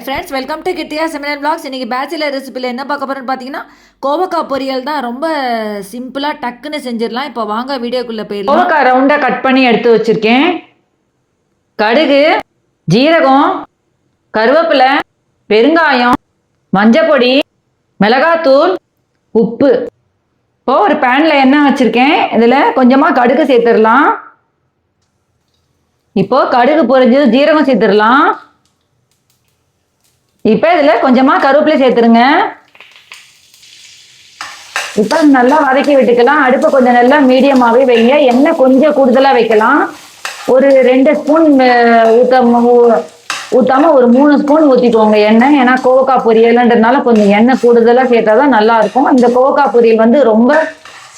Friends, welcome to கிட்டியா செமினல் blogs. இன்றைக்கி பேச்சுலர் ரெசிபியில் என்ன பார்க்க போகிறோன்னு பார்த்தீங்கன்னா, கோவக்காய் பொரியல் தான். ரொம்ப சிம்பிளாக டக்குன்னு செஞ்சிடலாம். இப்போ வாங்க வீடியோக்குள்ளே போயிடலாம். கோவக்காய் ரவுண்டாக கட் பண்ணி எடுத்து வச்சுருக்கேன். கடுகு, ஜீரகம், கருவேப்பிலை, பெருங்காயம், மஞ்சப்பொடி, மிளகாத்தூள், உப்பு. இப்போது ஒரு பேனில் எண்ணெய் வச்சுருக்கேன். இதில் கொஞ்சமாக கடுகு சேர்த்துடலாம். இப்போது கடுகு பொரிஞ்சது, ஜீரகம் சேர்த்துடலாம். இப்போ இதில் கொஞ்சமாக கருவேப்பிலை சேர்த்துருங்க. இப்போ நல்லா வதக்கி விட்டுக்கலாம். அடுப்பை கொஞ்சம் நல்லா மீடியமாகவே வைங்க. எண்ணெய் கொஞ்சம் கூடுதலாக வைக்கலாம். ஒரு 2 ஸ்பூன் ஊற்றாமல் ஒரு 3 ஸ்பூன் ஊற்றிக்கோங்க எண்ணெய். ஏன்னா கோவக்காய் பொரியல்ன்றதுனால கொஞ்சம் எண்ணெய் கூடுதலாக சேர்த்தா தான் நல்லாயிருக்கும். இந்த கோவக்காய் பொரியல் ரொம்ப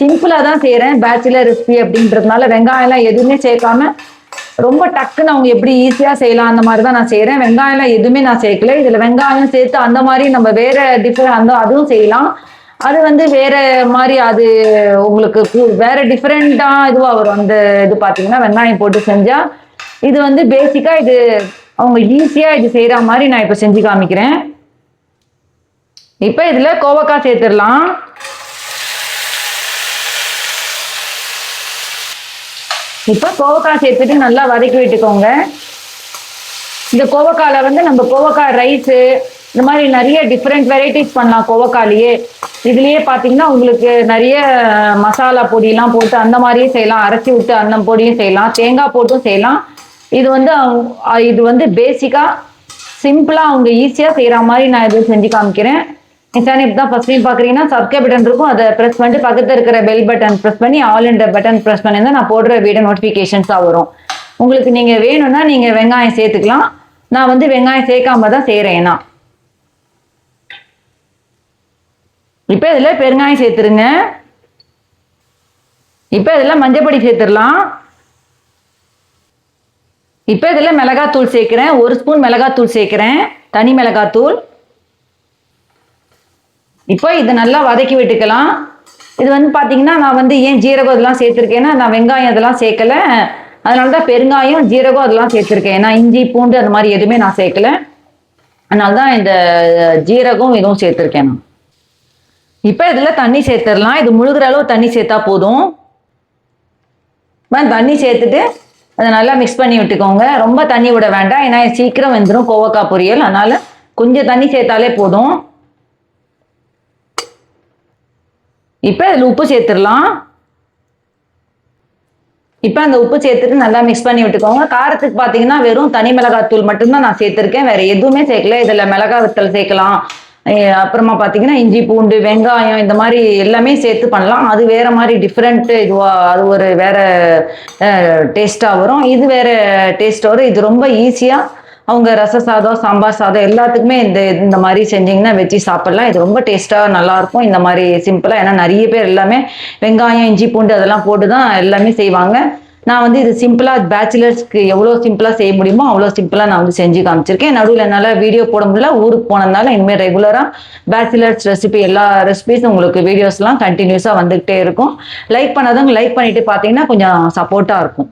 சிம்பிளாக தான் செய்கிறேன். பேச்சுலர் ரெசிபி அப்படின்றதுனால வெங்காயம்லாம் எதுவுமே சேர்க்காம ரொம்ப டக்குன்னு அவங்க எப்படி ஈஸியாக செய்யலாம் அந்த மாதிரி தான் நான் செய்கிறேன். வெங்காயம்லாம் எதுவுமே நான் சேர்க்கல. இதில் வெங்காயம் சேர்த்து அந்த மாதிரி நம்ம வேறு டிஃப்ரெண்ட் அதுவும் செய்யலாம். அது வேறு மாதிரி அது உங்களுக்கு வேறு டிஃப்ரெண்ட்டாக இதுவாக வரும். அந்த இது பார்த்தீங்கன்னா வெங்காயம் போட்டு செஞ்சால் இது பேசிக்காக இது அவங்க ஈஸியாக இது செய்கிற மாதிரி நான் இப்போ செஞ்சு காமிக்கிறேன். இப்போ இதில் கோவக்காய் சேர்த்துடலாம். இப்போ கோவக்காய் சேர்த்துட்டு நல்லா வதக்கி விட்டுக்கோங்க. இந்த கோவக்காயில் நம்ம கோவக்காய் ரைஸு இந்த மாதிரி நிறைய டிஃப்ரெண்ட் வெரைட்டிஸ் பண்ணலாம் கோவக்காயிலேயே. இதுலேயே பார்த்தீங்கன்னா உங்களுக்கு நிறைய மசாலா பொடியெலாம் போட்டு அந்த மாதிரியே செய்யலாம். அரைச்சி விட்டு அந்த பொடியும் செய்யலாம், தேங்காய் போட்டும் செய்யலாம். இது பேசிக்காக சிம்பிளாக அவங்க ஈஸியாக செய்கிற மாதிரி நான் இது செஞ்சு காமிக்கிறேன். என் சேனல் இப்போ தான் ஃபஸ்ட் டைம் பார்க்குறீங்கன்னா சப்ஸ்கிரைப் பட்டன் இருக்கும், அதை ப்ரெஸ் பண்ணிட்டு பக்கத்தில் இருக்கிற பெல் பட்டன் ப்ரெஸ் பண்ணி ஆல் என்ற பட்டன் ப்ரெஸ் பண்ணியிருந்தால் நான் போடுற வீடியோ நோட்டிஃபிகேஷன்ஸாக வரும். உங்களுக்கு நீங்கள் வேணும்னா நீங்கள் வெங்காயம் சேர்த்துக்கலாம். நான் வெங்காயம் சேர்க்காம தான் செய்கிறேன். நான் இப்போ இதில் பெருங்காயம் சேர்த்துருங்க. இப்போ இதில் மஞ்சப்பொடி சேர்த்துடலாம். இப்போ இதில் மிளகாத்தூள் சேர்க்குறேன். 1 ஸ்பூன் மிளகாத்தூள் சேர்க்குறேன், தனி மிளகாத்தூள். இப்போ இதை நல்லா வதக்கி விட்டுக்கலாம். இது பார்த்தீங்கன்னா நான் ஏன் ஜீரகம் இதெல்லாம் சேர்த்துருக்கேன்னா நான் வெங்காயம் இதெல்லாம் சேர்க்கலை. அதனால தான் பெருங்காயம் ஜீரகம் அதெல்லாம் சேர்த்துருக்கேன். ஏன்னா இஞ்சி பூண்டு அந்த மாதிரி எதுவுமே நான் சேர்க்கலை. அதனால தான் இந்த ஜீரகம் இதுவும் சேர்த்துருக்கேன் நான். இப்போ இதில் தண்ணி சேர்த்துடலாம். இது முழுகிற அளவு தண்ணி சேர்த்தா போதும். தண்ணி சேர்த்துட்டு அதை நல்லா மிக்ஸ் பண்ணி விட்டுக்கோங்க. ரொம்ப தண்ணி விட வேண்டாம், ஏன்னா சீக்கிரம் வெந்துடும் கோவக்காய் பொரியல். அதனால் கொஞ்சம் தண்ணி சேர்த்தாலே போதும். இப்போ இதில் உப்பு சேர்த்துடலாம். இப்போ அந்த உப்பு சேர்த்துட்டு நல்லா மிக்ஸ் பண்ணி விட்டுக்கோங்க. காரத்துக்கு பார்த்தீங்கன்னா வெறும் தனி மிளகாத்தூள் மட்டும்தான் நான் சேர்த்துருக்கேன், வேறு எதுவுமே சேர்க்கல. இதில் மிளகாய் வத்தல் சேர்க்கலாம். அப்புறமா பார்த்தீங்கன்னா இஞ்சி பூண்டு வெங்காயம் இந்த மாதிரி எல்லாமே சேர்த்து பண்ணலாம். அது வேறு மாதிரி டிஃப்ரெண்ட்டு இதுவாக அது ஒரு வேறு டேஸ்ட்டாக வரும். இது வேறு டேஸ்ட் வரும். இது ரொம்ப ஈஸியாக அவங்க ரச சாதம், சாம்பார் சாதம் எல்லாத்துக்குமே இந்த மாதிரி செஞ்சிங்கன்னா வச்சு சாப்பிட்லாம். இது ரொம்ப டேஸ்ட்டாக நல்லாயிருக்கும் இந்த மாதிரி சிம்பிளாக. ஏன்னா நிறைய பேர் எல்லாமே வெங்காயம் இஞ்சி பூண்டு அதெல்லாம் போட்டு தான் எல்லாமே செய்வாங்க. நான் இது சிம்பிளாக பேச்சுலர்ஸ்க்கு எவ்வளோ சிம்பிளாக செய்ய முடியுமோ அவ்வளோ சிம்பிளாக நான் செஞ்சு காமிச்சிருக்கேன். நடுவில் என்னால் வீடியோ போட முடியல, ஊருக்கு போனதுனால இனிமேல் ரெகுலராக பேச்சுலர்ஸ் ரெசிபி எல்லா ரெசிபிஸும் உங்களுக்கு வீடியோஸ்லாம் கண்டினியூஸாக வந்துகிட்டே இருக்கும். லைக் பண்ணாதவங்க லைக் பண்ணிவிட்டு பார்த்தீங்கன்னா கொஞ்சம் சப்போர்ட்டாக இருக்கும்.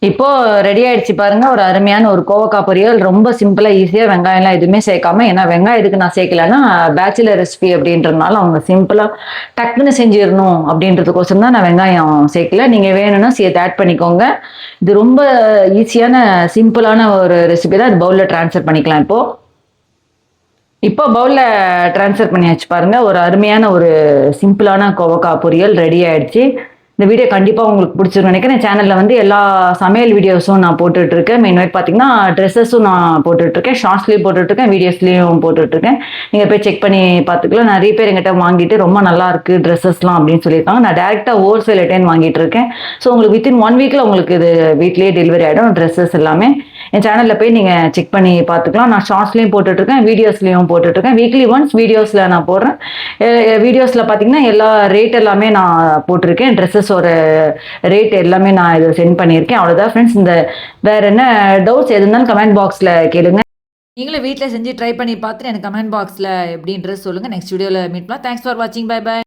இப்போது ரெடி ஆகிடுச்சு பாருங்கள், ஒரு அருமையான ஒரு கோவக்காய் பொரியல். ரொம்ப சிம்பிளாக ஈஸியாக வெங்காயம்லாம் எதுவுமே சேர்க்காம. ஏன்னா வெங்காயம் எதுக்கு நான் சேர்க்கலன்னா பேச்சுலர் ரெசிபி அப்படின்றதுனால அவங்க சிம்பிளாக டக்குன்னு செஞ்சிடணும் அப்படின்றதுக்கோசரம் தான் நான் வெங்காயம் சேர்க்கல. நீங்கள் வேணும்னா சேர்த்து ஆட் பண்ணிக்கோங்க. இது ரொம்ப ஈஸியான சிம்பிளான ஒரு ரெசிபி தான். இது பவுலில் ட்ரான்ஸ்ஃபர் பண்ணிக்கலாம். இப்போ பவுலில் ட்ரான்ஸ்ஃபர் பண்ணியாச்சு பாருங்கள். ஒரு அருமையான ஒரு சிம்பிளான கோவக்காய் பொரியல் ரெடி ஆகிடுச்சு. இந்த வீடியோ கண்டிப்பாக உங்களுக்கு பிடிச்சிருன்னு நினைக்கிறேன். சேனலில் எல்லா சமையல் வீடியோஸும் நான் போட்டுட்ருக்கேன். மெயினாக பார்த்தீங்கன்னா ட்ரெஸ்ஸஸும் நான் போட்டுட்ருக்கேன், ஷார்ட்ஸ்லேயும் போட்டுட்ருக்கேன், வீடியோஸ்லேயும் போட்டுட்ருக்கேன். நீங்கள் போய் செக் பண்ணி பார்த்துக்கலாம். நிறைய பேர் எங்கிட்ட வாங்கிட்டு ரொம்ப நல்லாயிருக்கு ட்ரெஸ்ஸஸ்லாம் அப்படின்னு சொல்லியிருக்காங்க. நான் டேரெக்டாக ஹோல்சேல் ரிட்டர்ன் வாங்கிட்டு இருக்கேன். ஸோ உங்களுக்கு வித்தின் 1 வீக்கில் உங்களுக்கு இது வீட்லேயே டெலிவரி ஆகிடும் ட்ரெஸ்ஸஸ் எல்லாமே. என் சேனலில் போய் நீங்கள் செக் பண்ணி பார்த்துக்கலாம். நான் ஷார்ட்ஸ்லேயும் போட்டுட்ருக்கேன், வீடியோஸ்லேயும் போட்டுட்ருக்கேன். வீக்லி ஒன்ஸ் வீடியோஸில் நான் போடுறேன். வீடியோஸில் பார்த்தீங்கன்னா எல்லா ரேட் எல்லாமே நான் போட்டிருக்கேன். ட்ரெஸ்ஸஸோட ரேட் எல்லாமே நான் இதை சென்ட் பண்ணியிருக்கேன். அவ்வளோதான் ஃப்ரெண்ட்ஸ். வேறு என்ன டவுட்ஸ் எது இருந்தாலும் கமெண்ட் பாக்ஸில் கேளுங்க. நீங்களும் வீட்டில் செஞ்சு ட்ரை பண்ணி பார்த்துட்டு எனக்கு கமெண்ட் பாக்ஸில் எப்படின்றது சொல்லுங்கள். நெக்ஸ்ட் வீடியோவில் மீட் பண்ணலாம். தேங்க்ஸ் ஃபார் வாட்சிங். Bye by.